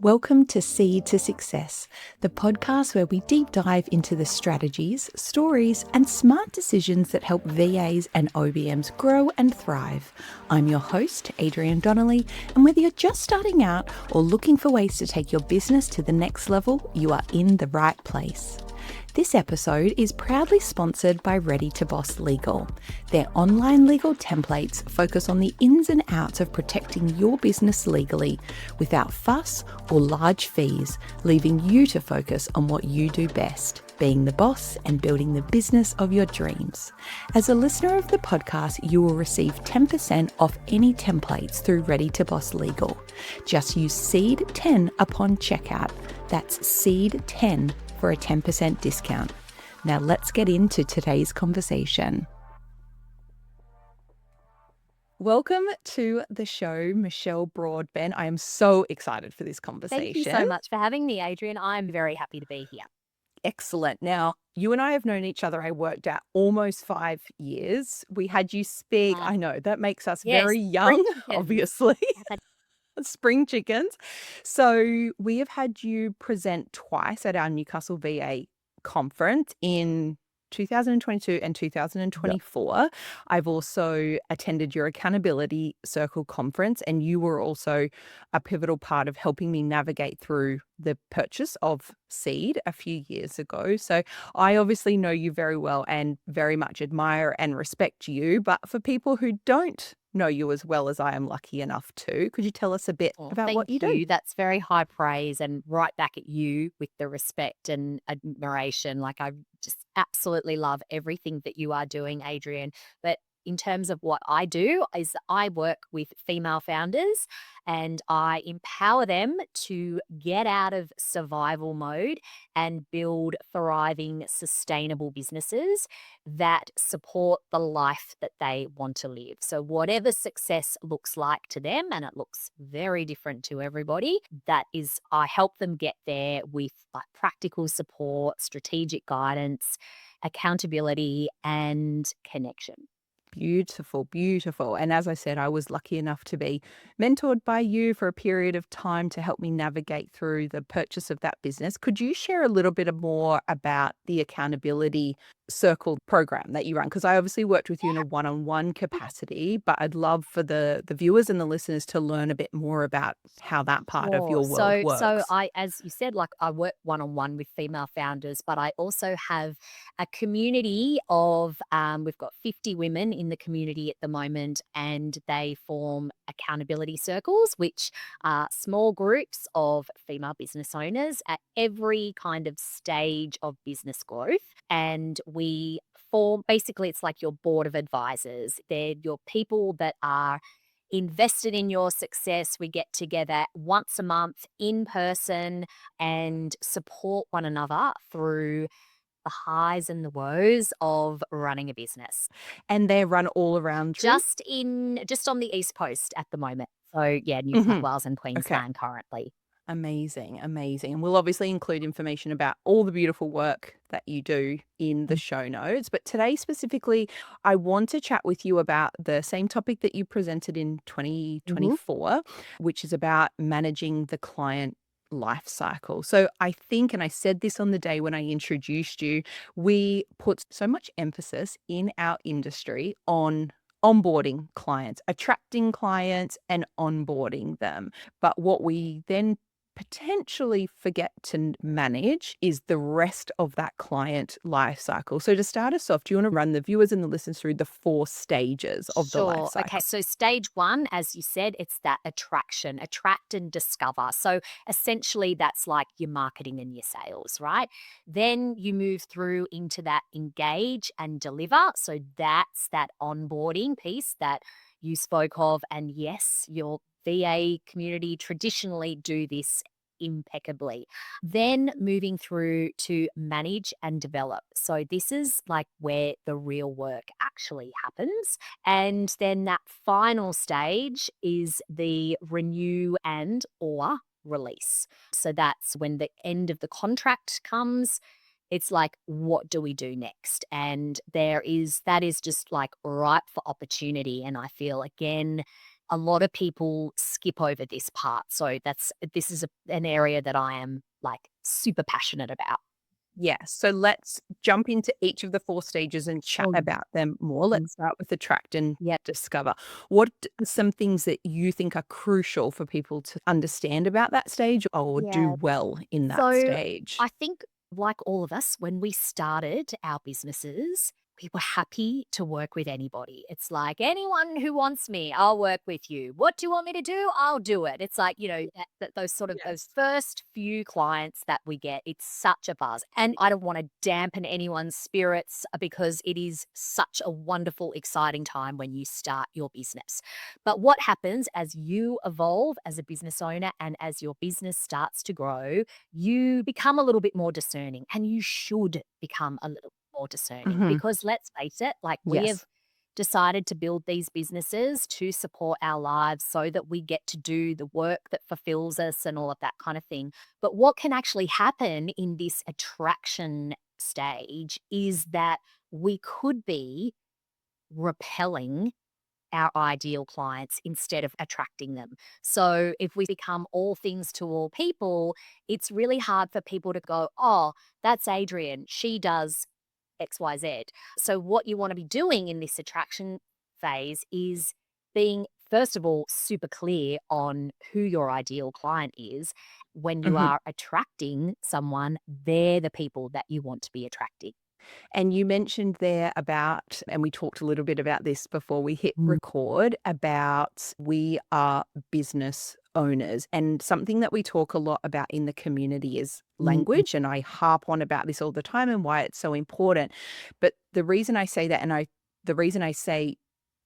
Welcome to Seed to Success, the podcast where we deep dive into the strategies, stories, and smart decisions that help VAs and OBMs grow and thrive. I'm your host, Adrienne Donnelly, and whether you're just starting out or looking for ways to take your business to the next level, you are in the right place. This episode is proudly sponsored by Ready to Boss Legal. Their online legal templates focus on the ins and outs of protecting your business legally without fuss or large fees, leaving you to focus on what you do best, being the boss and building the business of your dreams. As a listener of the podcast, you will receive 10% off any templates through Ready to Boss Legal. Just use SEED10 upon checkout. That's SEED10 for a 10% discount. Now let's get into today's conversation. Welcome to the show, Michelle Broadbent. I am so excited for this conversation. Thank you so much for having me, Adrienne. I'm very happy to be here. Excellent. Now, you and I have known each other, I worked out almost 5 years. We had you speak. I know that makes us very young, obviously. Spring chickens. So we have had you present twice at our Newcastle VA conference in 2022 and 2024. Yep. I've also attended your Accountability Circle conference, and you were also a pivotal part of helping me navigate through the purchase of Seed a few years ago. So I obviously know you very well and very much admire and respect you. But for people who don't know you as well as I am lucky enough to, could you tell us a bit about what you do? That's very high praise, and right back at you with the respect and admiration. Like, I just absolutely love everything that you are doing, Adrienne. But in terms of what I do is I work with female founders and I empower them to get out of survival mode and build thriving, sustainable businesses that support the life that they want to live. So whatever success looks like to them, and it looks very different to everybody, that is, I help them get there with like practical support, strategic guidance, accountability, and connection. Beautiful, beautiful. And as I said, I was lucky enough to be mentored by you for a period of time to help me navigate through the purchase of that business. Could you share a little bit more about the Accountability Circle program that you run? Because I obviously worked with you in a one-on-one capacity, but I'd love for the viewers and the listeners to learn a bit more about how that part of your world works. So I, as you said, like I work one-on-one with female founders, but I also have a community of, we've got 50 women in the community at the moment, and they form accountability circles, which are small groups of female business owners at every kind of stage of business growth. And we form, basically, it's like your board of advisors. They're your people that are invested in your success. We get together once a month in person and support one another through the highs and the woes of running a business. And they run all around just on the East Coast at the moment. So yeah, New South Wales and Queensland currently. Amazing, amazing. And we'll obviously include information about all the beautiful work that you do in the show notes. But today specifically, I want to chat with you about the same topic that you presented in 2024, which is about managing the client life cycle. So I think, and I said this on the day when I introduced you, we put so much emphasis in our industry on onboarding clients, attracting clients and onboarding them. But what we then potentially forget to manage is the rest of that client life cycle. So to start us off, do you want to run the viewers and the listeners through the 4 stages of the life cycle? Okay, so stage 1, as you said, it's that attraction, attract and discover. So essentially that's like your marketing and your sales, right? Then you move through into that engage and deliver. So that's that onboarding piece that you spoke of. And yes, your VA community traditionally do this impeccably. Then moving through to manage and develop. So this is like where the real work actually happens. And then that final stage is the renew and or release. So that's when the end of the contract comes. It's like, what do we do next? And that is just like ripe for opportunity. And I feel, again, a lot of people skip over this part. So this is an area that I am like super passionate about. Yes. So let's jump into each of the 4 stages and chat Oh, about them more. mm, Let's start with attract and yeah. discover. What are some things that you think are crucial for people to understand about that stage or do Yeah. well in that So stage? I think, like all of us, when we started our businesses, we were happy to work with anybody. It's like, anyone who wants me, I'll work with you. What do you want me to do? I'll do it. It's like, those sort of those Yes. first few clients that we get, it's such a buzz. And I don't want to dampen anyone's spirits because it is such a wonderful, exciting time when you start your business. But what happens as you evolve as a business owner and as your business starts to grow, you become a little bit more discerning, and you should become a little more discerning Mhm. because let's face it, like we have Yes. decided to build these businesses to support our lives so that we get to do the work that fulfills us and all of that kind of thing. But what can actually happen in this attraction stage is that we could be repelling our ideal clients instead of attracting them. So if we become all things to all people, it's really hard for people to go, oh, that's Adrienne. She does XYZ. So what you want to be doing in this attraction phase is being, first of all, super clear on who your ideal client is. When you Mhm. are attracting someone, they're the people that you want to be attracting. And you mentioned there about, and we talked a little bit about this before we hit Mm, record, about we are business owners. And something that we talk a lot about in the community is mm, mm. language. And I harp on about this all the time and why it's so important. But the reason I say that, the reason I say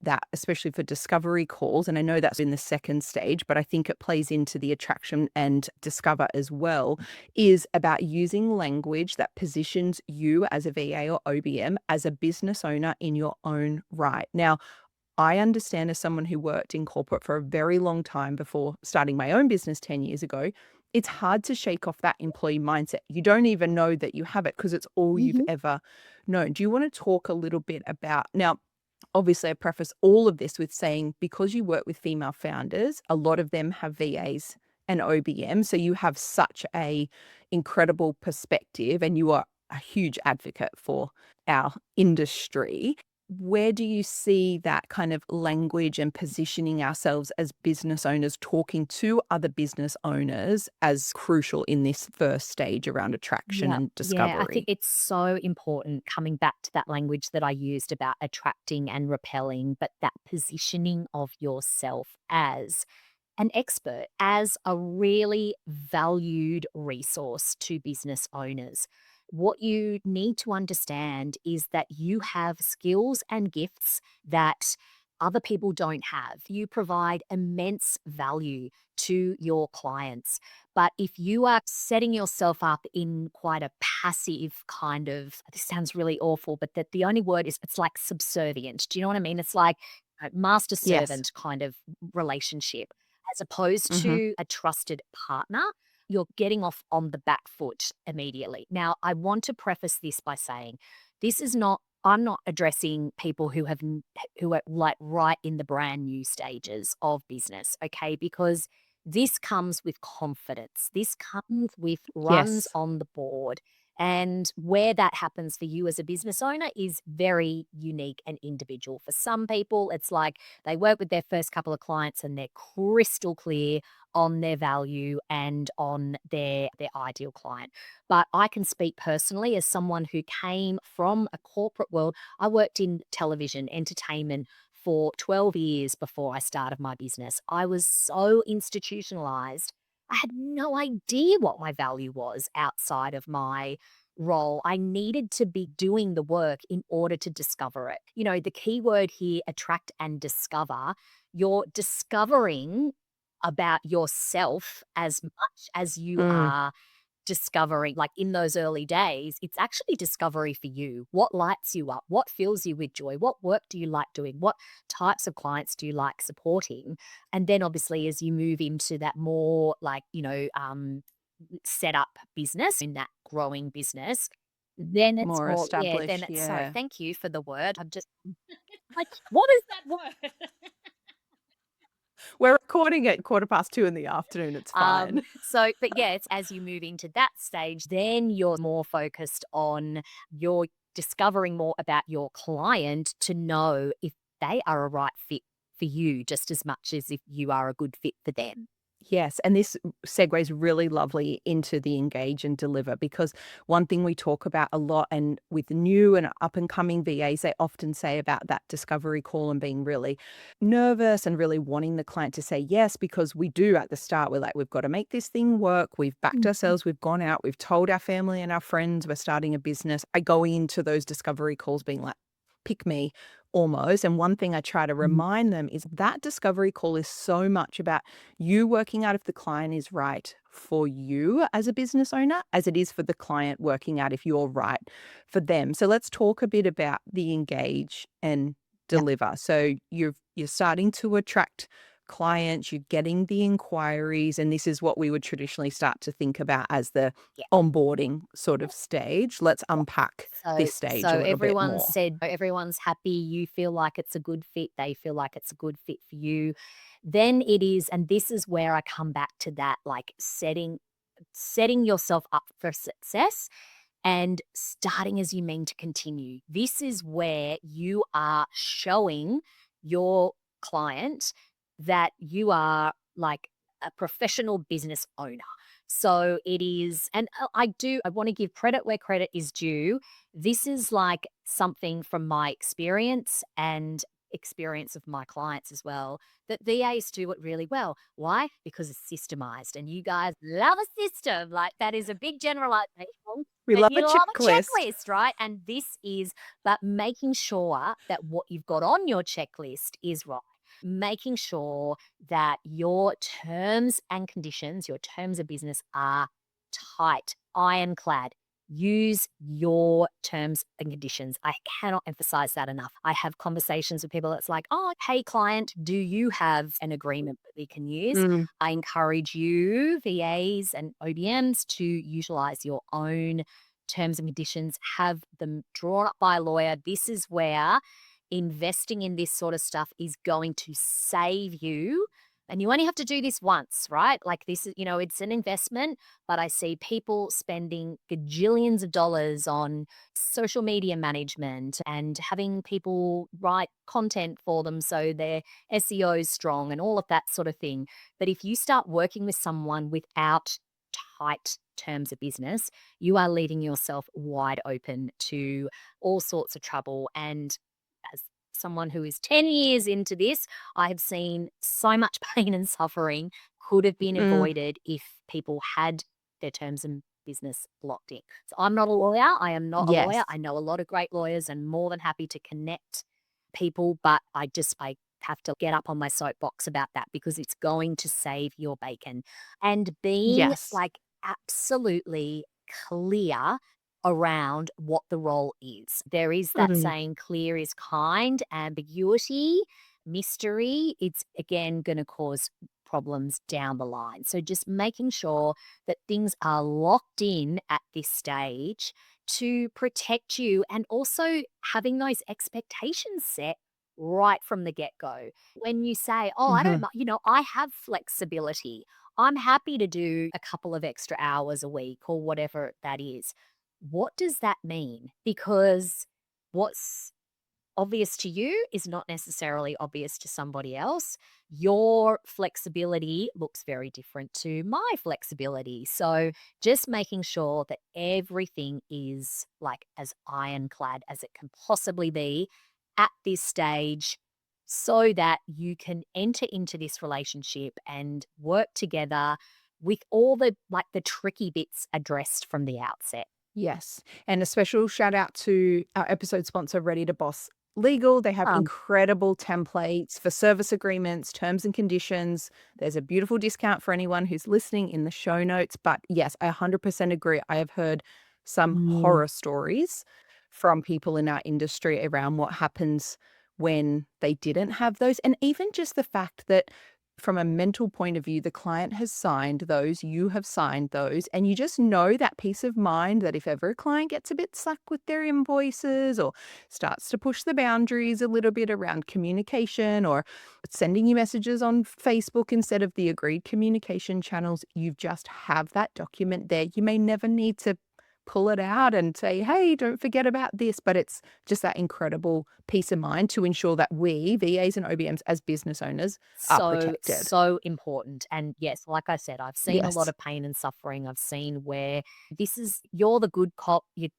that, especially for discovery calls, and I know that's in the second stage, but I think it plays into the attraction and discover as well, is about using language that positions you as a VA or OBM as a business owner in your own right. Now, I understand as someone who worked in corporate for a very long time before starting my own business 10 years ago, it's hard to shake off that employee mindset. You don't even know that you have it because it's all you've Mhm. ever known. Do you want to talk a little bit about now? Obviously, I preface all of this with saying because you work with female founders, a lot of them have VAs and OBM, so you have such a incredible perspective and you are a huge advocate for our industry. Where do you see that kind of language and positioning ourselves as business owners, talking to other business owners as crucial in this first stage around attraction Yeah, and yeah. I think discovery? it's so important coming back to that language that I used about attracting and repelling, but that positioning of yourself as an expert, as a really valued resource to business owners. What you need to understand is that you have skills and gifts that other people don't have. You provide immense value to your clients. But if you are setting yourself up in quite a passive kind of, this sounds really awful, but that the only word is it's like subservient. Do you know what I mean? It's like a master Yes. servant kind of relationship as opposed Mhm. to a trusted partner. You're getting off on the back foot immediately. Now, I want to preface this by saying this is not, I'm not addressing people who are like right in the brand new stages of business, okay? Because this comes with confidence. This comes with runs Yes. on the board. And where that happens for you as a business owner is very unique and individual. For some people, it's like they work with their first couple of clients and they're crystal clear on their value and on their ideal client. But I can speak personally as someone who came from a corporate world. I worked in television, entertainment for 12 years before I started my business. I was so institutionalized. I had no idea what my value was outside of my role. I needed to be doing the work in order to discover it. The key word here, attract and discover. You're discovering about yourself as much as you Mm. are discovering, like in those early days, it's actually discovery for you. What lights you up? What fills you with joy? What work do you like doing? What types of clients do you like supporting? And then obviously, as you move into that more like, set up business in that growing business, then it's More more, yeah, then established, it's, sorry, yeah. thank you for the word. I'm just like, what is that word? We're recording at 2:15 in the afternoon. It's fine. But yeah, it's as you move into that stage, then you're more focused on you're discovering more about your client to know if they are a right fit for you just as much as if you are a good fit for them. Yes, and this segues really lovely into the engage and deliver, because one thing we talk about a lot, and with new and up and coming VAs, they often say about that discovery call and being really nervous and really wanting the client to say yes, because we do at the start, we're like, we've got to make this thing work. We've backed Mhm. ourselves, we've gone out, we've told our family and our friends we're starting a business. I go into those discovery calls being like, pick me almost. And one thing I try to Mm. remind them is that discovery call is so much about you working out if the client is right for you as a business owner, as it is for the client working out if you're right for them. So let's talk a bit about the engage and Yeah. deliver. So you're starting to attract clients, you're getting the inquiries, and this is what we would traditionally start to think about as the Yeah. onboarding sort of stage. Let's Yeah. unpack So this stage a so little bit everyone more. said everyone's happy, you feel like it's a good fit, they feel like it's a good fit for you. Then it is, and this is where I come back to that, like setting yourself up for success and starting as you mean to continue. This is where you are showing your client that you are like a professional business owner. So it is, and I want to give credit where credit is due. This is like something from my experience and experience of my clients as well, that VAs do it really well. Why? Because it's systemized and you guys love a system. Like that is a big generalization, We but love a you love a checklist. checklist, right? And this is but making sure that what you've got on your checklist is right. Making sure that your terms and conditions, your terms of business are tight, ironclad. Use your terms and conditions. I cannot emphasize that enough. I have conversations with people that's like, oh, hey, client, do you have an agreement that we can use? Mm, I encourage you, VAs and OBMs, to utilize your own terms and conditions, have them drawn up by a lawyer. This is where investing in this sort of stuff is going to save you. And you only have to do this once, right? Like this is, it's an investment, but I see people spending gajillions of dollars on social media management and having people write content for them so their SEO is strong and all of that sort of thing. But if you start working with someone without tight terms of business, you are leaving yourself wide open to all sorts of trouble. And as someone who is 10 years into this, I have seen so much pain and suffering could have been mm, avoided if people had their terms and business locked in. So I'm not a lawyer. I am not a lawyer. yes. I know a lot of great lawyers and more than happy to connect people, but I have to get up on my soapbox about that because it's going to save your bacon. And being Yes. like absolutely clear around what the role is. There is that Mm, saying, clear is kind, ambiguity, mystery, it's again going to cause problems down the line. So just making sure that things are locked in at this stage to protect you and also having those expectations set right from the get go. When you say, oh, I don't, mhm. I have flexibility. I'm happy to do a couple of extra hours a week or whatever that is. What does that mean? Because what's obvious to you is not necessarily obvious to somebody else. Your flexibility looks very different to my flexibility. So, just making sure that everything is like as ironclad as it can possibly be at this stage so that you can enter into this relationship and work together with all the tricky bits addressed from the outset. Yes. And a special shout out to our episode sponsor, Ready to Boss Legal. They have Um, incredible templates for service agreements, terms and conditions. There's a beautiful discount for anyone who's listening in the show notes. But yes, I 100% agree. I have heard some mm, horror stories from people in our industry around what happens when they didn't have those. And even just the fact that from a mental point of view, the client has signed those, you have signed those, and you just know that peace of mind that if ever a client gets a bit slack with their invoices or starts to push the boundaries a little bit around communication or sending you messages on Facebook instead of the agreed communication channels, you just have that document there. You may never need to pull it out and say, hey, don't forget about this. But it's just that incredible peace of mind to ensure that we, VAs and OBMs, as business owners, are So, protected. so important. And yes, like I said, I've seen a lot Yes. of pain and suffering. I've seen where you're the good cop, your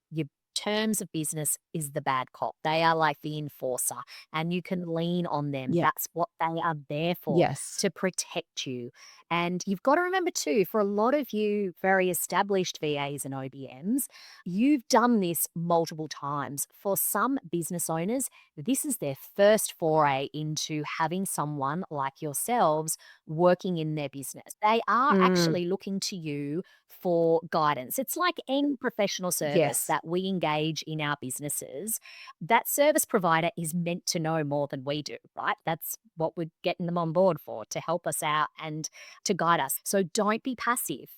terms of business is the bad cop. They are like the enforcer, and you can lean on them. Yeah. That's what they are there for, Yes. to protect you. And you've got to remember too, for a lot of you very established VAs and OBMs, you've done this multiple times. For some business owners, this is their first foray into having someone like yourselves working in their business. They are Mm, actually looking to you for guidance. It's like any professional service yes. that we engage in our businesses. That service provider is meant to know more than we do, right? That's what we're getting them on board for, to help us out and to guide us. So don't be passive.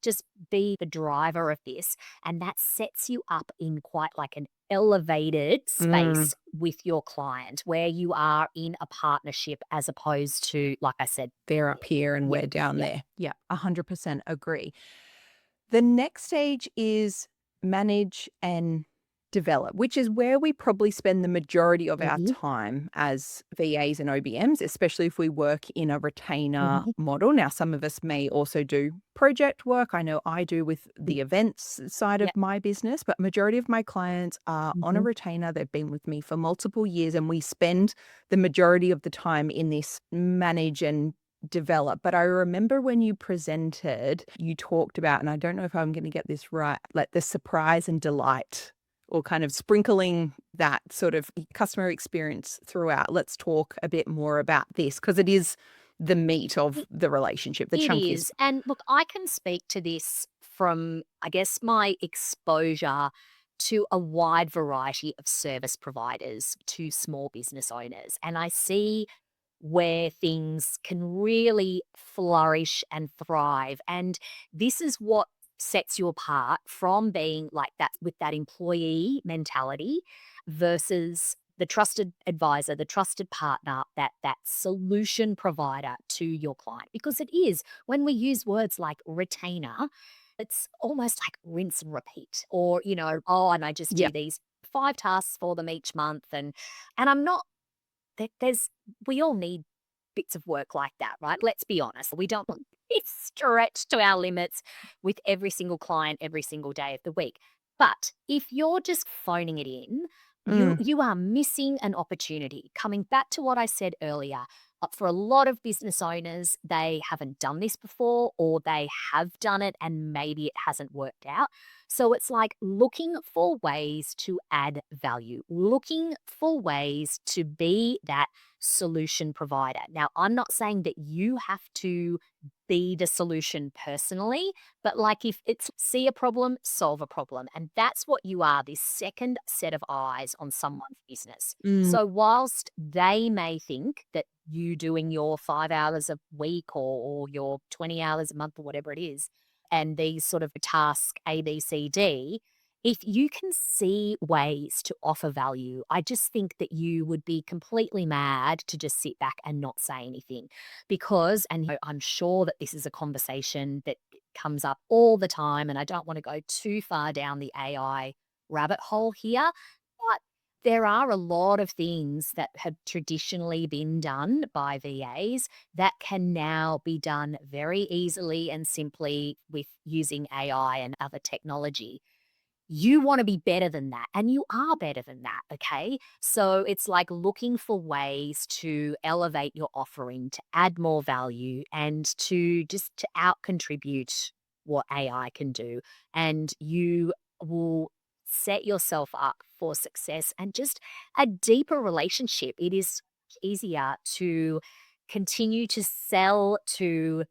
Just be the driver of this. And that sets you up in quite like an elevated Mm, space with your client where you are in a partnership as opposed to, like I said, they're up here and yep, we're down yep. there. Yeah, 100% agree. The next stage is manage and develop, which is where we probably spend the majority of our Mhm, time as VAs and OBMs, especially if we work in a retainer mhm. model. Now, some of us may also do project work. I know I do with Mm, the events side of yep, my business, but majority of my clients are on a mhm. retainer. They've been with me for multiple years, and we spend the majority of the time in this manage and develop. But I remember when you presented, you talked about, and I don't know if I'm going to get this right, like the surprise and delight or kind of sprinkling that sort of customer experience throughout. Let's talk a bit more about this because it is the meat of It the relationship, the it chunkiest. is, and look, I can speak to this from, I guess, my exposure to a wide variety of service providers to small business owners, and I see where things can really flourish and thrive. And this is what sets you apart from being like that with that employee mentality versus the trusted advisor, the trusted partner, that solution provider to your client. Because it is, when we use words like retainer, it's almost like rinse and repeat. Or, oh, and I just Yeah. do these 5 tasks for them each month. And I'm not there's we all need bits of work like that, right? Let's be honest. We don't want to be stretched to our limits with every single client every single day of the week. But if you're just phoning it in, you Mm, you are missing an opportunity. Coming back to what I said earlier, for a lot of business owners, they haven't done this before or they have done it and maybe it hasn't worked out. So it's like looking for ways to add value, looking for ways to be that solution provider. Now, I'm not saying that you have to be the solution personally, but like if it's see a problem, solve a problem. And that's what you are, this second set of eyes on someone's business. mm, So, whilst they may think that you doing your 5 hours a week or your 20 hours a month or whatever it is, and these sort of task A, B, C, D, if you can see ways to offer value, I just think that you would be completely mad to just sit back and not say anything. Because, and I'm sure that this is a conversation that comes up all the time, and I don't want to go too far down the AI rabbit hole here, but there are a lot of things that have traditionally been done by VAs that can now be done very easily and simply with using AI and other technology. You want to be better than that, and you are better than that, okay? So it's like looking for ways to elevate your offering, to add more value, and to just to out contribute what AI can do. And you will set yourself up for success and just a deeper relationship. It is easier to continue to sell to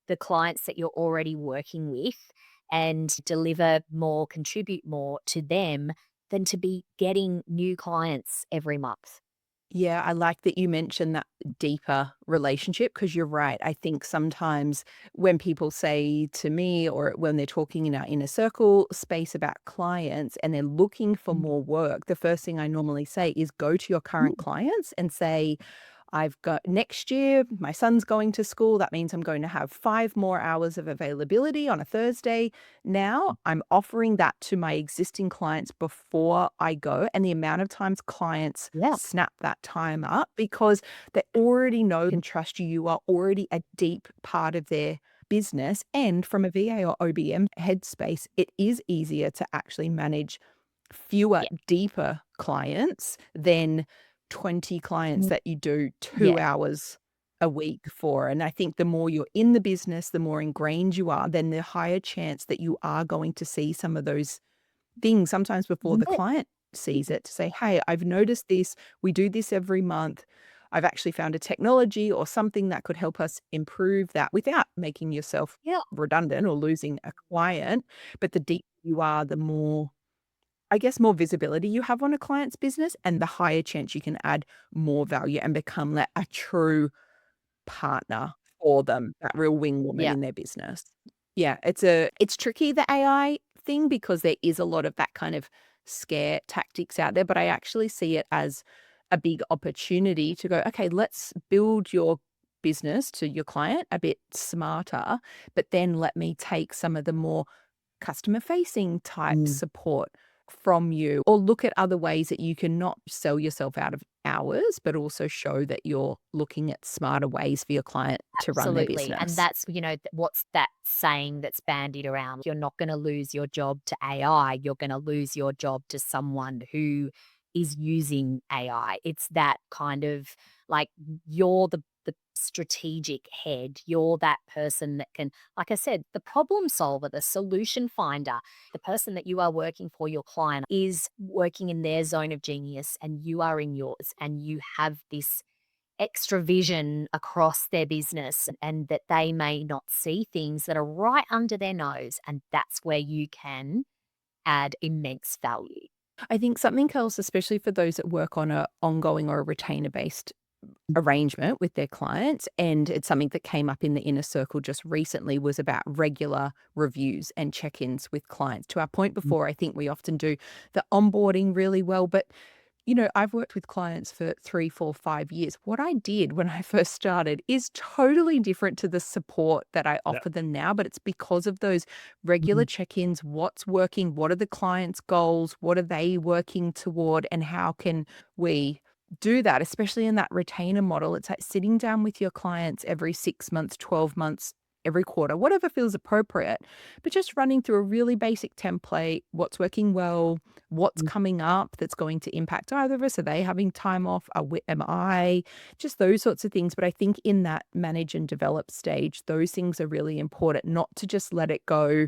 the clients that you're already working with and deliver more, contribute more to them than to be getting new clients every month. Yeah, I like that you mentioned that deeper relationship because you're right. I think sometimes when people say to me or when they're talking in our inner circle space about clients and they're looking for Mm. more work, the first thing I normally say is go to your current clients and say, I've got next year, my son's going to school. That means I'm going to have 5 more hours of availability on a Thursday. Now I'm offering that to my existing clients before I go. And the amount of times clients Yeah. snap that time up because they already know and trust you. You are already a deep part of their business. And from a VA or OBM headspace, it is easier to actually manage fewer, Yeah. deeper clients than 20 clients Mm. that you do 2 Yeah. hours a week for. And I think the more you're in the business, the more ingrained you are, then the higher chance that you are going to see some of those things sometimes before the Yeah. client sees it to say, "Hey, I've noticed this. We do this every month. I've actually found a technology or something that could help us improve that without making yourself Yeah. redundant or losing a client." But the deeper you are, the more I guess more visibility you have on a client's business and the higher chance you can add more value and become like a true partner for them, that real wing woman Yeah. in their business. Yeah, it's tricky, the AI thing, because there is a lot of that kind of scare tactics out there, but I actually see it as a big opportunity to go, "Okay, let's build your business to your client a bit smarter, but then let me take some of the more customer facing type Mm. support from you, or look at other ways that you can not sell yourself out of hours, but also show that you're looking at smarter ways for your client to run their Absolutely. And business." that's, what's that saying that's bandied around? You're not going to lose your job to AI. You're going to lose your job to someone who is using AI. It's that kind of like you're the strategic head. You're that person that can, like I said, the problem solver, the solution finder, the person that you are working for, your client is working in their zone of genius and you are in yours and you have this extra vision across their business and that they may not see things that are right under their nose. And that's where you can add immense value. I think something else, especially for those that work on a ongoing or a retainer based arrangement with their clients, and it's something that came up in the inner circle just recently, was about regular reviews and check-ins with clients. To our point before, I think we often do the onboarding really well, but I've worked with clients for 3, 4, 5 years. What I did when I first started is totally different to the support that I Yeah. offer them now, but it's because of those regular Mhm. check-ins. What's working? What are the client's goals? What are they working toward? And how can we do that, especially in that retainer model? It's like sitting down with your clients every 6 months, 12 months, every quarter, whatever feels appropriate, but just running through a really basic template, what's working well, what's coming up that's going to impact either of us. Are they having time off? Am I? Just those sorts of things. But I think in that manage and develop stage, those things are really important, not to just let it go.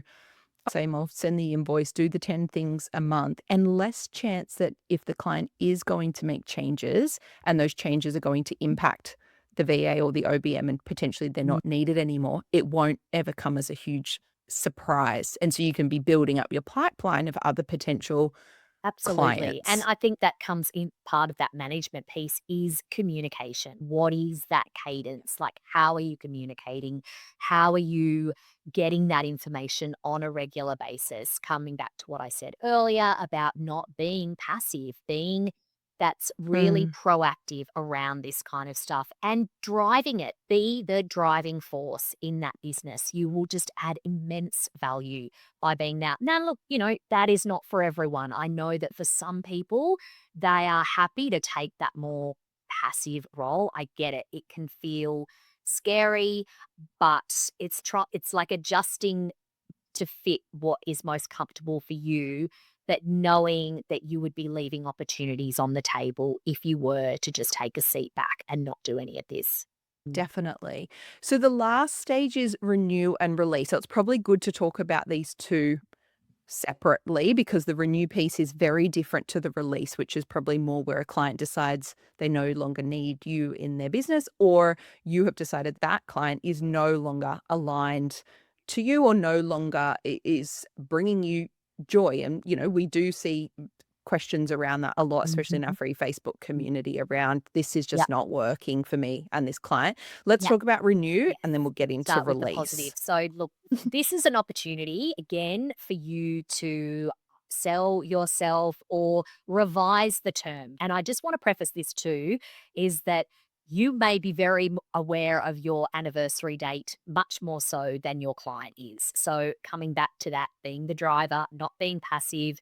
Same old, send the invoice, do the 10 things a month, and less chance that if the client is going to make changes and those changes are going to impact the VA or the OBM and potentially they're Mm. not needed anymore, it won't ever come as a huge surprise. And so you can be building up your pipeline of other potential Absolutely. And clients. I think that comes in part of that management piece is communication. What is that cadence? Like, how are you communicating? How are you getting that information on a regular basis? Coming back to what I said earlier about not being passive, being that's really Mm. proactive around this kind of stuff and driving it. Be the driving force in that business. You will just add immense value by being that. Now, look, that is not for everyone. I know that for some people, they are happy to take that more passive role. I get it. It can feel scary, but it's like adjusting to fit what is most comfortable for you, but knowing that you would be leaving opportunities on the table if you were to just take a seat back and not do any of this. Mm. Definitely. So the last stage is renew and release. So it's probably good to talk about these two separately because the renew piece is very different to the release, which is probably more where a client decides they no longer need you in their business, or you have decided that client is no longer aligned to you or no longer is bringing you joy. And, we do see questions around that a lot, especially in our Mhm. free Facebook community around this is Yeah. just not working for me and this client. Let's Yeah. talk about renew Yes. and then we'll get into Start with the positive. release. So, look, this is an opportunity again for you to sell yourself or revise the term. And I just want to preface this too is that you may be very aware of your anniversary date much more so than your client is. So, coming back to that, being the driver, not being passive,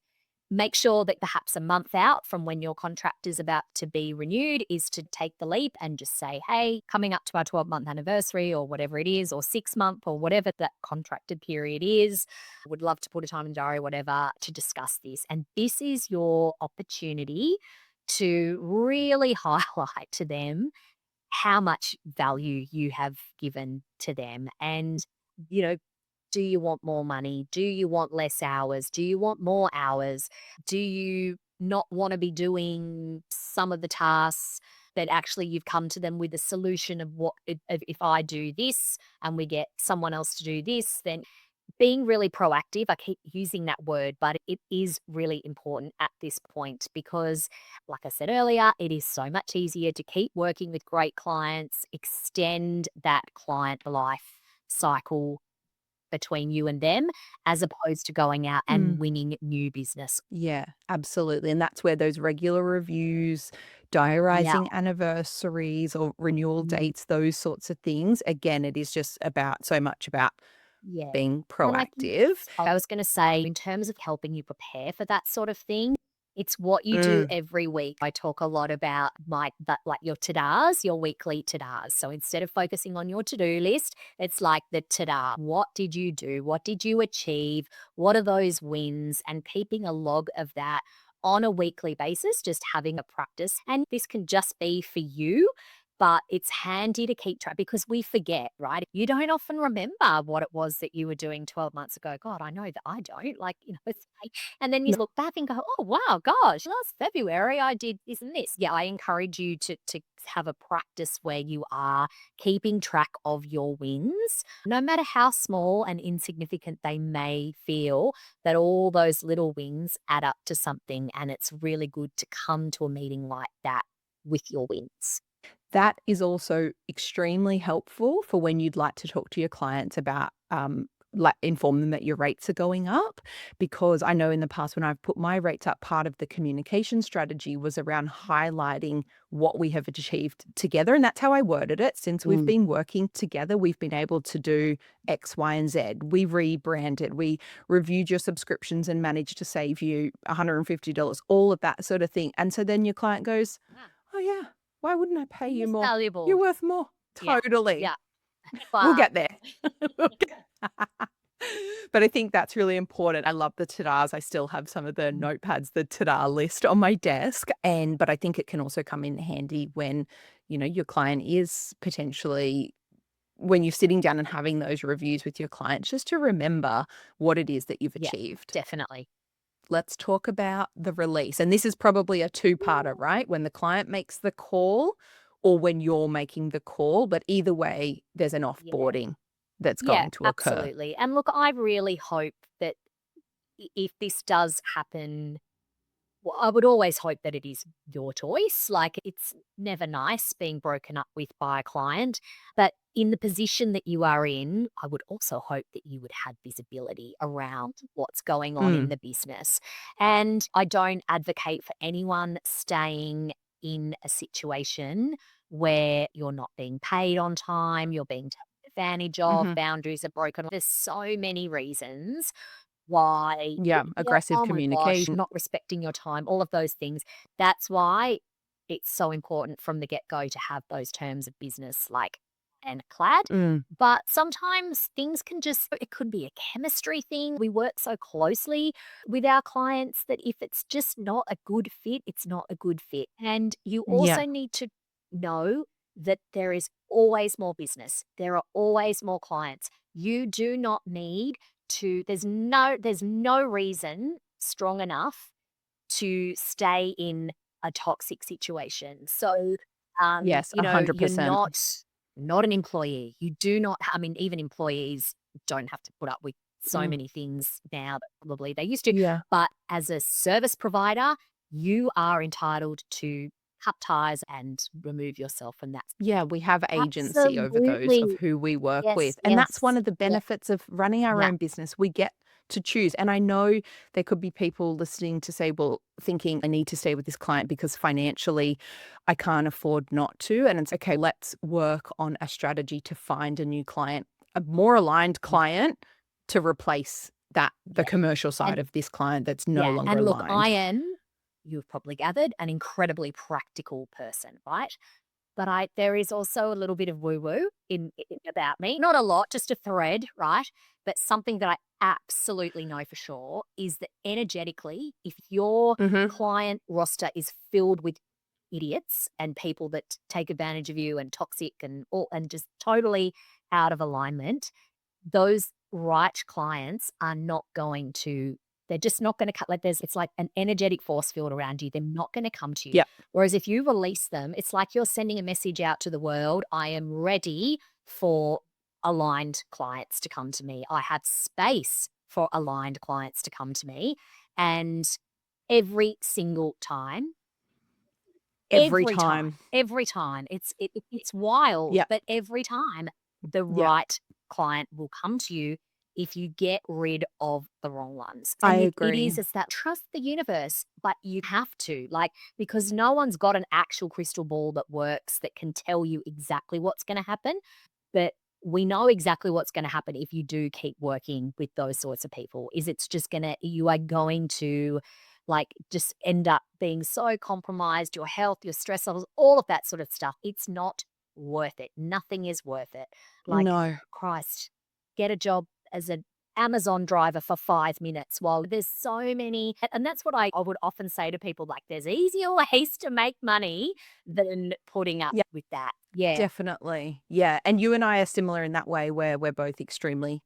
make sure that perhaps a month out from when your contract is about to be renewed is to take the leap and just say, hey, coming up to our 12-month anniversary or whatever it is, or 6-month or whatever that contracted period is. Would love to put a time in the diary, whatever, to discuss this. And this is your opportunity to really highlight to them how much value you have given to them. And, you know, do you want more money? Do you want less hours? Do you want more hours? Do you not want to be doing some of the tasks that actually you've come to them with a solution of what if I do this and we get someone else to do this, then being really proactive. I keep using that word, but it is really important at this point because, like I said earlier, it is so much easier to keep working with great clients, extend that client life cycle between you and them, as opposed to going out and Mm. winning new business. Yeah, absolutely. And that's where those regular reviews, Yeah. diarising anniversaries or renewal Mm, dates, those sorts of things. Again, it is just about so much about yeah. being And I think proactive. I was going to say, in terms of helping you prepare for that sort of thing, it's what you do Mm. every week. I talk a lot about like your to-dos, your weekly to-dos. So instead of focusing on your to-do list, it's like the to-da. What did you do? What did you achieve? What are those wins? And keeping a log of that on a weekly basis, just having a practice. And this can just be for you, but it's handy to keep track because we forget, right? You don't often remember what it was that you were doing 12 months ago. God, I know that I don't. Like, it's like, and then you look back and go, oh, wow, gosh, last February I did this and this. Yeah, I encourage you to have a practice where you are keeping track of your wins, no matter how small and insignificant they may feel, that all those little wins add up to something. And it's really good to come to a meeting like that with your wins. That is also extremely helpful for when you'd like to talk to your clients about, like inform them that your rates are going up. Because I know in the past when I've put my rates up, part of the communication strategy was around highlighting what we have achieved together. And that's how I worded it. Since we've Mm. been working together, we've been able to do X, Y, and Z. We rebranded, we reviewed your subscriptions and managed to save you $150, all of that sort of thing. And so then your client goes, Ah, oh, yeah. Why wouldn't I pay you most more? You're valuable. worth more. Yeah, Totally. yeah. We'll Wow. get there. We'll get But I think that's really important. I love the ta-das. I still have some of the Mm, notepads, the ta-da list on my desk. But I think it can also come in handy when, your client is potentially when you're sitting down and having those reviews with your clients, just to remember what it is that you've yeah, achieved. definitely. Let's talk about the release. And this is probably a two-parter, right? When the client makes the call or when you're making the call, but either way, there's an Yeah. offboarding that's Yeah, going to occur. absolutely. And look, I really hope that if this does happen, well, I would always hope that it is your choice. Like, it's never nice being broken up with by a client. But in the position that you are in, I would also hope that you would have visibility around what's going on in Mm, the business. And I don't advocate for anyone staying in a situation where you're not being paid on time, you're being taken advantage of, mhm. boundaries are broken. There's so many reasons why Yeah, yeah, aggressive oh my gosh, communication. not respecting your time, all of those things. That's why it's so important from the get-go to have those terms of business like and clad. Mm, But sometimes things can just it could be a chemistry thing. We work so closely with our clients that if it's just not a good fit, it's not a good fit. And you yeah. also need to know that there is always more business. There are always more clients. You do not need to there's no reason strong enough to stay in a toxic situation. So, Yes, you're 100%. not an employee. You do not I mean, even employees don't have to put up with so Mm. many things now that probably they used to. Yeah. But as a service provider, you are entitled to cut ties and remove yourself from that. Yeah, we have agency over those of Absolutely. who we work Yes, with. And that's one yes. of the Yeah, benefits of running our yeah, own business. We get to choose. And I know there could be people listening to say, well, thinking I need to stay with this client because financially I can't afford not to. And it's okay, let's work on a strategy to find a new client, a more aligned yeah, client to replace the yeah. commercial And side of this client that's no yeah, longer and look, I aligned. am, you've probably gathered, an incredibly practical person, right? But there is also a little bit of woo-woo in about me. Not a lot, just a thread, right? But something that I absolutely know for sure is that energetically, if your Hmm. client roster is filled with idiots and people that take advantage of you and toxic and all and just totally out of alignment, those right clients are not going to, they're just not going to cut, like there's, it's like an energetic force field around you. They're not going to come to you. Yeah. Whereas if you release them, it's like you're sending a message out to the world. I am ready for aligned clients to come to me. I have space for aligned clients to come to me. And every single time, Every time. every time, it's wild, Yeah. but every time the Yeah. right client will come to you if you get rid of the wrong ones. I And it agree. is, it's that trust the universe, but you have to, like, because no one's got an actual crystal ball that works that can tell you exactly what's going to happen. But we know exactly what's going to happen if you do keep working with those sorts of people. Is it's just going to, you are going to like just end up being so compromised, your health, your stress levels, all of that sort of stuff. It's not worth it. Nothing is worth it. Like, No. Christ, get a job as an Amazon driver for 5 minutes while there's so many. And that's what I would often say to people, like, there's easier ways to make money than putting up Yeah, with that. Yeah. definitely. Yeah, and you and I are similar in that way where we're both extremely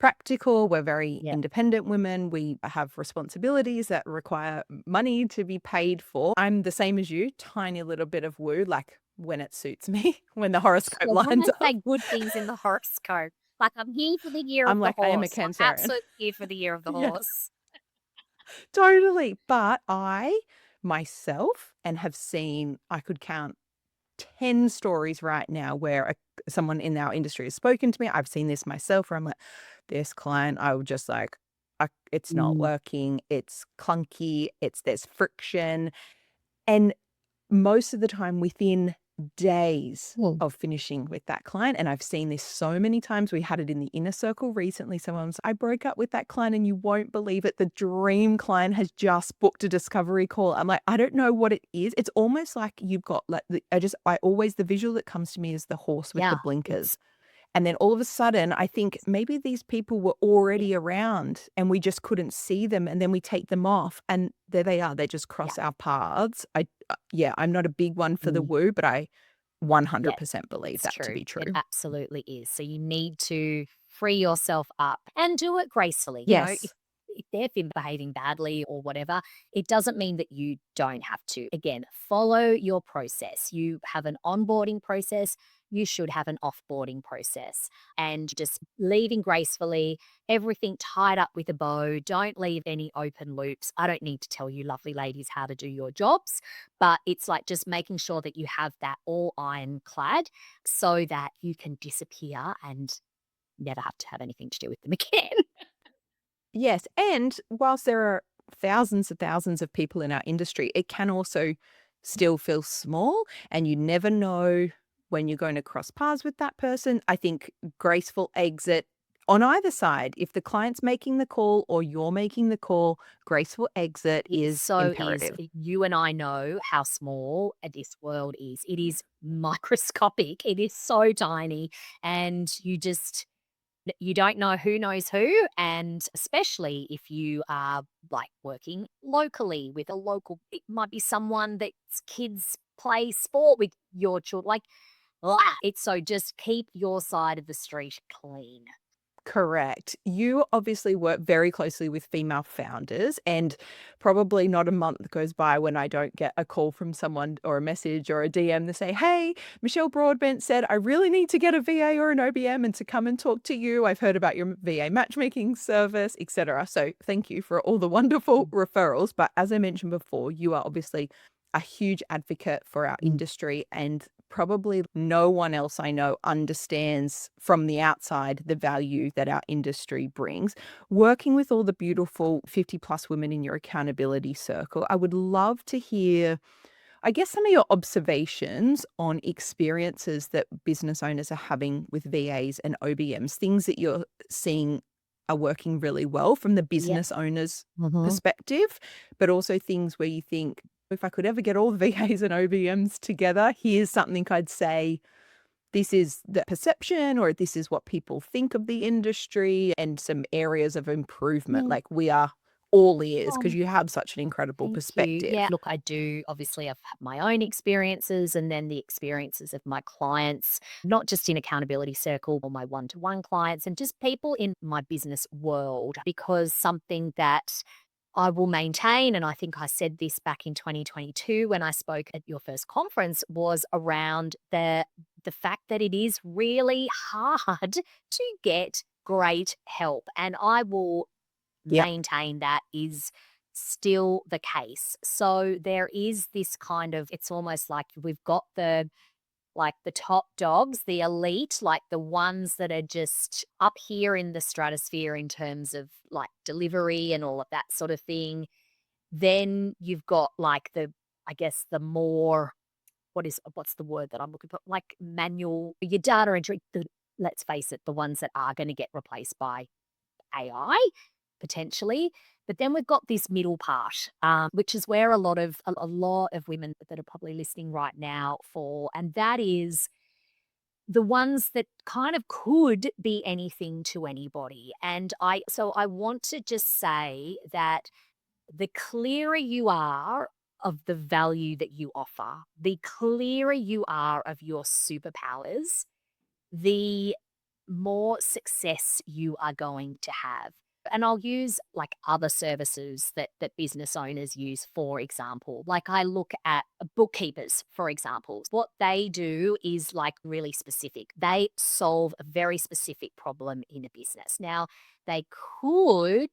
practical, we're very Yeah. independent women, we have responsibilities that require money to be paid for. I'm the same as you, tiny little bit of woo, like when it suits me, when the horoscope Yeah, when lines they up. say good things in the horoscope, like, I'm here for the year of I'm the like, I am a horse. I'm Cancerian. absolutely here for the year of the Yeah, horse. totally. But I myself and have seen, I could count 10 stories right now where someone in our industry has spoken to me. I've seen this myself where I'm like, this client, I would just like, it's not Mm. working. It's clunky. There's friction. And most of the time within days Mm. of finishing with that client, and I've seen this so many times. We had it in the inner circle recently. Someone's, I broke up with that client and you won't believe it. The dream client has just booked a discovery call. I'm like, I don't know what it is. It's almost like you've got like, I always, the visual that comes to me is the horse with the Yeah, blinkers. it's And then all of a sudden, I think maybe these people were yeah, already around and we just couldn't see them. And then we take them off and there they are. They just yeah, cross our paths. Yeah, I'm not a big one for the mm, woo, but I yeah, 100% believe it's that to true. be It true. absolutely is. So you need to free yourself up and do it gracefully. Yes. If they've been behaving badly or whatever, it doesn't mean that you don't have to. Again, follow your process. You have an onboarding process, you should have an offboarding process, and just leaving gracefully, everything tied up with a bow. Don't leave any open loops. I don't need to tell you, lovely ladies, how to do your jobs, but it's like just making sure that you have that all ironclad so that you can disappear and never have to have anything to do with them again. Yes. And whilst there are thousands of people in our industry, it can also still feel small and you never know when you're going to cross paths with that person. I think graceful exit on either side, if the client's making the call or you're making the call, graceful exit It is so is. imperative. You and I know how small this world is. It is microscopic. It is so tiny. And you don't know who knows who. And especially if you are like working locally with a local, it might be someone that kids play sport with your children. Like, it's so just keep your side of the street clean. Correct. You obviously work very closely with female founders, and probably not a month goes by when I don't get a call from someone or a message or a DM to say, "Hey, Michelle Broadbent said I really need to get a VA or an OBM and to come and talk to you. I've heard about your VA matchmaking service, etc." So thank you for all the wonderful referrals. But as I mentioned before, you are obviously a huge advocate for our industry, and probably no one else I know understands from the outside the value that our industry brings. Working with all the beautiful 50 plus women in your accountability circle, I would love to hear, I guess, some of your observations on experiences that business owners are having with VAs and OBMs, things that you're seeing are working really well from the Yeah. business owner's Mhm. perspective, but also things where you think, if I could ever get all the VAs and OBMs together, here's something I'd say, this is the perception, or this is what people think of the industry, and some areas of improvement. Mm. Like, we are all ears because Um, you have such an incredible Thank you. Yeah. perspective. Look, I do. Obviously, I've had my own experiences and then the experiences of my clients, not just in accountability circle or my one to one clients and just people in my business world, because something that I will maintain, and I think I said this back in 2022 when I spoke at your first conference, was around the fact that it is really hard to get great help. And I will Yep. maintain that is still the case. So there is this kind of, it's almost like we've got the top dogs, the elite, like the ones that are just up here in the stratosphere in terms of like delivery and all of that sort of thing. Then you've got like I guess the more, what's the word that I'm looking for? Like manual, your data entry, let's face it, the ones that are going to get replaced by AI potentially. But then we've got this middle part, which is where a lot of women that are probably listening right now fall, and that is the ones that kind of could be anything to anybody. And I want to just say that the clearer you are of the value that you offer, the clearer you are of your superpowers, the more success you are going to have. And I'll use like other services that business owners use, for example. Like I look at bookkeepers, for example. What they do is like really specific. They solve a very specific problem in a business. Now, they could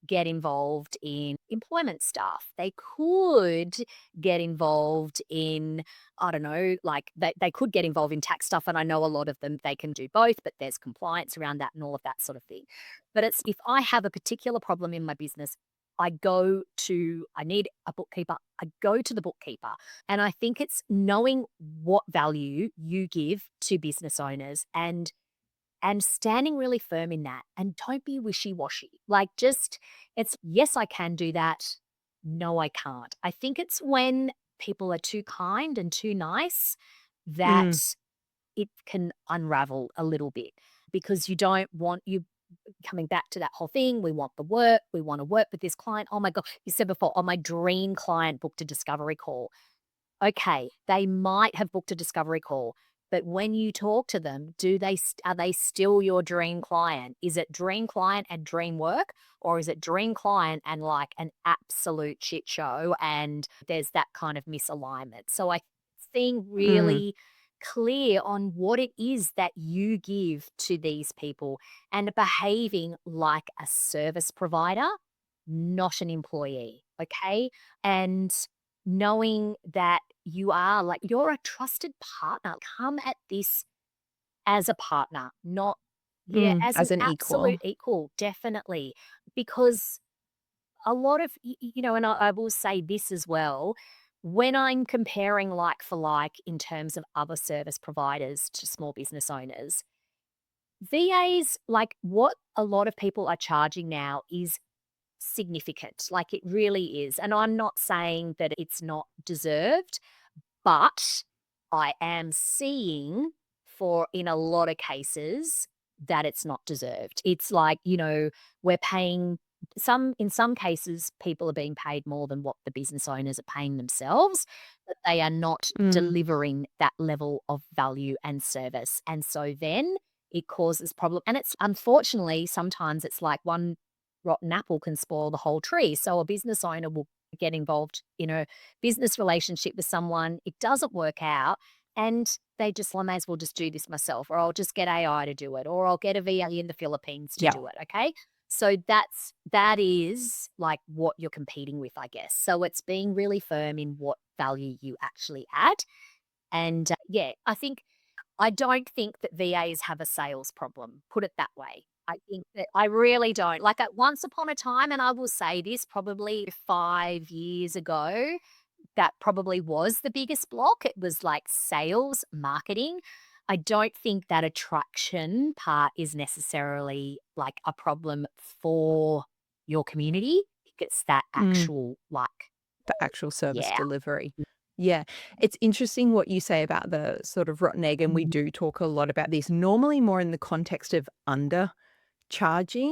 get involved in employment stuff. They could get involved in, I don't know, like they could get involved in tax stuff. And I know a lot of them, they can do both, but there's compliance around that and all of that sort of thing. But it's if I have a particular problem in my business, I need a bookkeeper, I go to the bookkeeper. And I think it's knowing what value you give to business owners and standing really firm in that, and don't be wishy-washy. Like just it's yes, I can do that. No, I can't. I think it's when people are too kind and too nice Mm, that it can unravel a little bit, because you don't want you coming back to that whole thing. We want the work. We want to work with this client. Oh my God. You said before, oh, my dream client booked a discovery call. Okay, they might have booked a discovery call, but when you talk to them, are they still your dream client? Is it dream client and dream work, or is it dream client and like an absolute shit show and there's that kind of misalignment? So I think mm, really clear on what it is that you give to these people and behaving like a service provider, not an employee. Okay. And knowing that you're a trusted partner. Come at this as a partner, not yeah, as an as an absolute equal. equal, definitely. Because a lot of and I will say this as well. When I'm comparing like for like in terms of other service providers to small business owners, VAs, like what a lot of people are charging now is significant. Like it really is. And I'm not saying that it's not deserved, but I am seeing for in a lot of cases that it's not deserved. It's like, we're paying in some cases, people are being paid more than what the business owners are paying themselves, but they are not Mm, delivering that level of value and service. And so then it causes problem. And it's unfortunately, sometimes it's like one rotten apple can spoil the whole tree. So a business owner will get involved in a business relationship with someone, it doesn't work out, and they just, well, I may as well just do this myself, or I'll just get AI to do it, or I'll get a VA in the Philippines to Yeah. do it. Okay. So that is like what you're competing with, I guess. So it's being really firm in what value you actually add. And yeah, I don't think that VAs have a sales problem, put it that way. I think that I really don't. Like at once upon a time, and I will say this probably 5 years ago, that probably was the biggest block. It was like sales, marketing. I don't think that attraction part is necessarily like a problem for your community. I think it's that Mm. actual like, The actual service yeah. delivery. Yeah. It's interesting what you say about the sort of rotten egg, and we Mhm. do talk a lot about this, normally more in the context of undercharging,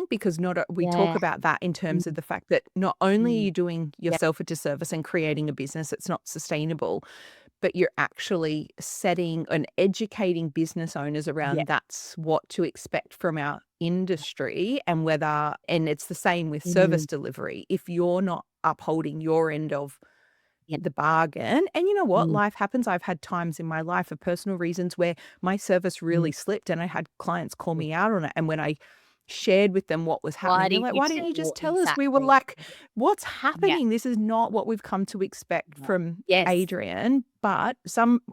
because not we talk Yeah. about that in terms of Mm, the fact that not only are mm, you doing yeah. yourself a disservice and creating a business that's not sustainable, but you're actually setting and educating business owners Yeah. around that's what to expect from our industry, and it's the same with Mm, service delivery. If you're not upholding your end of yeah. the bargain, and you know what? Mm, Life happens. I've had times in my life for personal reasons where my service mm, really slipped, and I had clients call mm. me out on it, and when I shared with them what was Why happening, they're didn't like, you "Why didn't you tell just tell us?" We were exactly? like, "What's Yeah. happening? This is not what we've come to expect Yeah. from Yes. Adrienne." But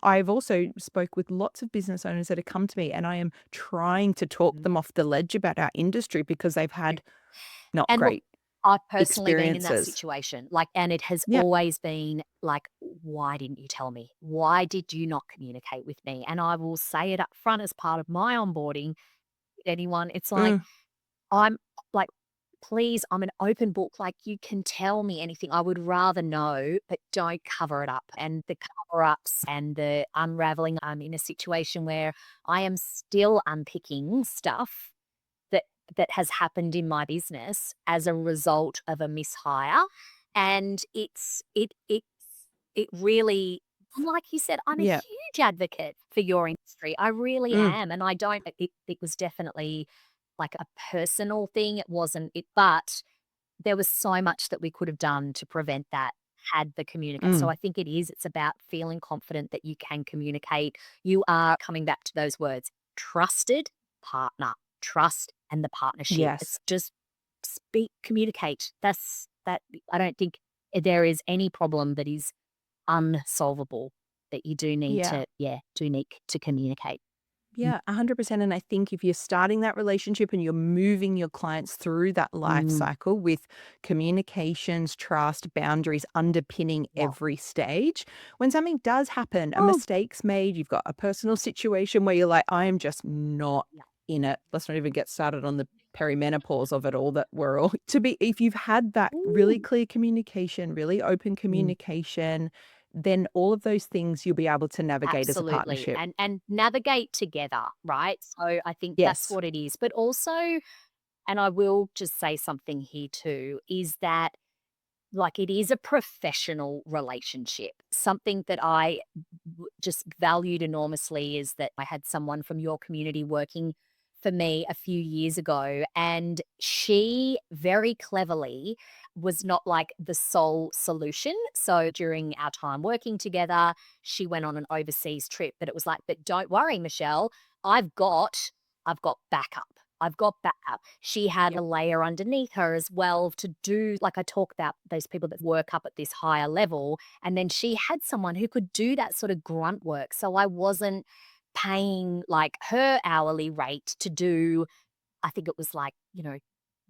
I've also spoke with lots of business owners that have come to me, and I am trying to talk Mm. them off the ledge about our industry because they've had not And look, great I've personally been in that experiences. situation, like, and it has Yeah. always been like, "Why didn't you tell me? Why did you not communicate with me?" And I will say it up front as part of my onboarding with anyone. It's like, Mm, I'm like, "Please, I'm an open book, like, you can tell me anything. I would rather know, but don't cover it up." And the cover-ups and the unraveling, I'm in a situation where I am still unpicking stuff that has happened in my business as a result of a mishire, and it really, and like you said, I'm a yeah. huge advocate for your industry. I really Mm, am, and I don't it was definitely like a personal thing. It wasn't it, but there was so much that we could have done to prevent that had the communicate. So mm. I think it's about feeling confident that you can communicate. You are coming back to those words, trusted partner, trust and the partnership. Yes. It's just speak, communicate. That I don't think there is any problem that is unsolvable that you do need Yeah. to, do need to communicate. Mm, Yeah, 100%. And I think if you're starting that relationship and you're moving your clients through that life mm, cycle with communications, trust, boundaries underpinning yeah. every stage, when something does happen, a Oh, mistake's made, you've got a personal situation where you're like, I am just not yeah. in it. Let's not even get started on the perimenopause of it all that we're all to be. If you've had that really Ooh. clear communication, really open communication, then all of those things you'll be able to navigate as a Absolutely, partnership. and navigate together, right? So I think that's Yes. what it is, but also, and I will just say something here too, is that like it is a professional relationship. Something that I just valued enormously is that I had someone from your community working for me a few years ago, and she very cleverly was not like the sole solution. So during our time working together, she went on an overseas trip, but it was like, but don't worry, Michelle, I've got I've got backup. I've got backup. She had a layer underneath her as well to do, like I talk about those people that work up at this higher level. And then she had someone who could do that sort of grunt work. So I wasn't paying like her hourly rate to do, I think it was like,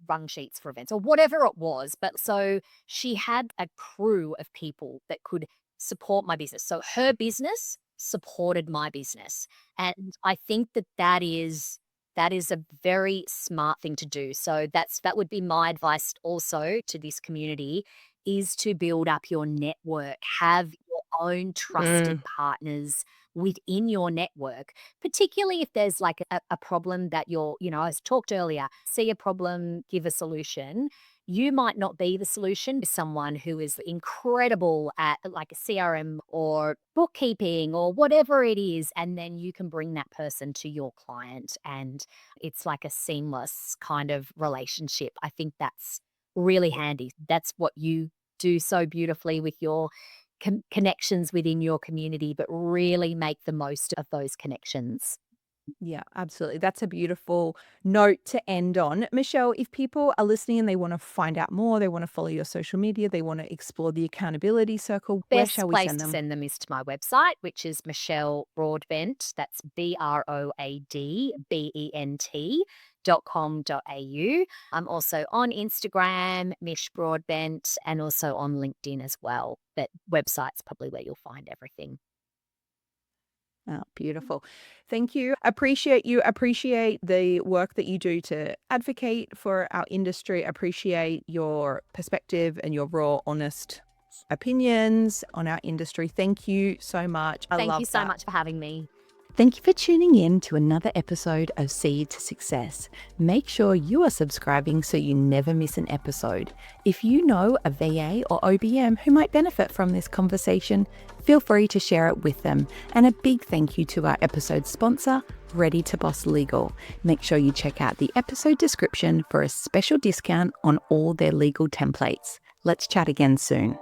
run sheets for events or whatever it was. But so she had a crew of people that could support my business. So her business supported my business. And I think that that is a very smart thing to do. So that would be my advice also to this community is to build up your network, have your own trusted Mm, partners, within your network, particularly if there's like a problem that you're, as talked earlier, see a problem, give a solution. You might not be the solution to someone who is incredible at like a CRM or bookkeeping or whatever it is. And then you can bring that person to your client and it's like a seamless kind of relationship. I think that's really handy. That's what you do so beautifully with your connections within your community, but really make the most of those connections. Yeah, absolutely. That's a beautiful note to end on. Michelle, if people are listening and they want to find out more, they want to follow your social media, they want to explore the accountability circle, where Best shall we place send to them? send them is to my website, which is Michelle Broadbent. That's BROADBENT.com.au. I'm also on Instagram, Mish Broadbent, and also on LinkedIn as well. But website's probably where you'll find everything. Oh, beautiful. Thank you. Appreciate you. Appreciate the work that you do to advocate for our industry. Appreciate your perspective and your raw, honest opinions on our industry. Thank you so much. I Thank you love so that. much for having me. Thank you for tuning in to another episode of Seed to Success. Make sure you are subscribing so you never miss an episode. If you know a VA or OBM who might benefit from this conversation, feel free to share it with them. And a big thank you to our episode sponsor, Ready to Boss Legal. Make sure you check out the episode description for a special discount on all their legal templates. Let's chat again soon.